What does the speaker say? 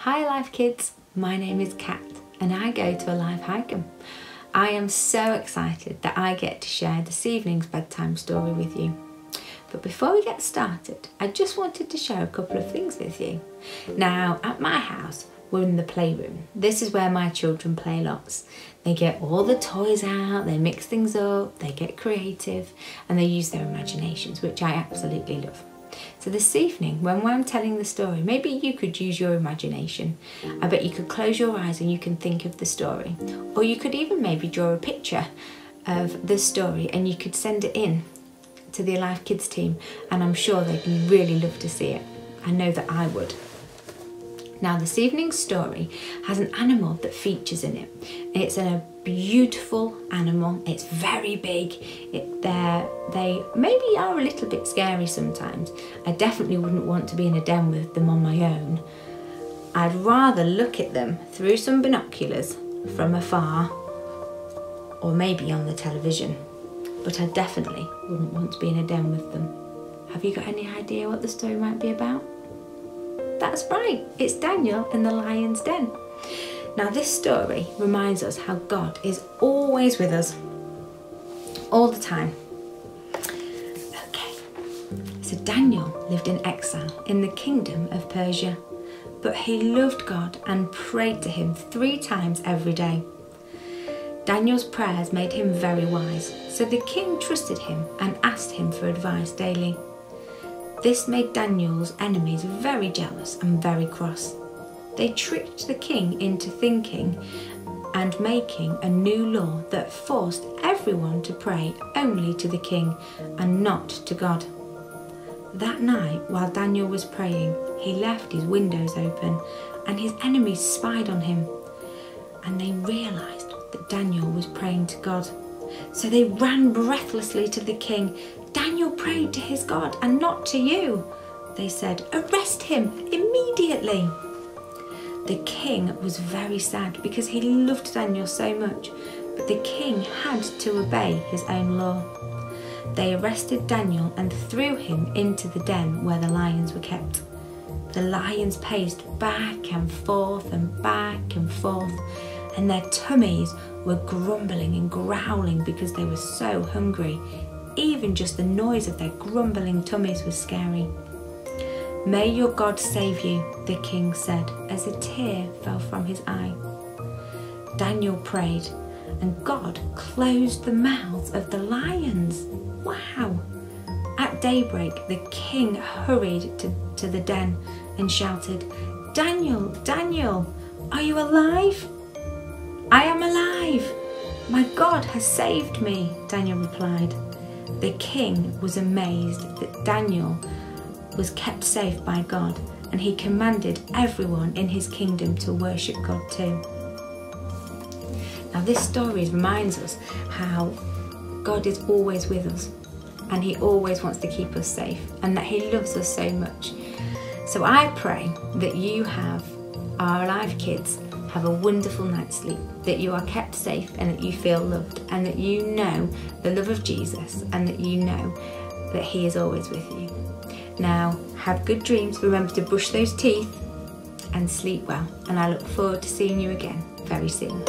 Hi Alive Kids, my name is Kat and I go to Alive Hiking. I am so excited that I get to share this evening's bedtime story with you. But before we get started, I just wanted to share a couple of things with you. Now, at my house, we're in the playroom. This is where my children play lots. They get all the toys out, they mix things up, they get creative, and they use their imaginations, which I absolutely love. So this evening, when I'm telling the story, maybe you could use your imagination. I bet you could close your eyes and you can think of the story. Or you could even maybe draw a picture of the story and you could send it in to the Alive Kids team, and I'm sure they'd really love to see it. I know that I would. Now, this evening's story has an animal that features in it. It's a beautiful animal. It's very big. They maybe are a little bit scary sometimes. I definitely wouldn't want to be in a den with them on my own. I'd rather look at them through some binoculars from afar, or maybe on the television. But I definitely wouldn't want to be in a den with them. Have you got any idea what the story might be about? That's right, it's Daniel in the lion's den. Now this story reminds us how God is always with us, all the time. Okay, so Daniel lived in exile in the kingdom of Persia, but he loved God and prayed to him 3 times every day. Daniel's prayers made him very wise, so the king trusted him and asked him for advice daily. This made Daniel's enemies very jealous and very cross. They tricked the king into thinking and making a new law that forced everyone to pray only to the king and not to God. That night, while Daniel was praying, he left his windows open and his enemies spied on him, and they realised that Daniel was praying to God. So they ran breathlessly to the king. "Daniel prayed to his God and not to you," they said. "Arrest him immediately." The king was very sad because he loved Daniel so much, but the king had to obey his own law. They arrested Daniel and threw him into the den where the lions were kept. The lions paced back and forth and their tummies were grumbling and growling because they were so hungry. Even just the noise of their grumbling tummies was scary. "May your God save you," the king said as a tear fell from his eye. Daniel prayed and God closed the mouths of the lions. Wow! At daybreak, the king hurried to the den and shouted, "Daniel, Daniel, are you alive?" "I am alive. My God has saved me," Daniel replied. The king was amazed that Daniel was kept safe by God, and he commanded everyone in his kingdom to worship God too. Now this story reminds us how God is always with us, and he always wants to keep us safe, and that he loves us so much. So I pray that you our Alive Kids have a wonderful night's sleep, that you are kept safe and that you feel loved, and that you know the love of Jesus, and that you know that he is always with you. Now, have good dreams, remember to brush those teeth and sleep well, and I look forward to seeing you again very soon.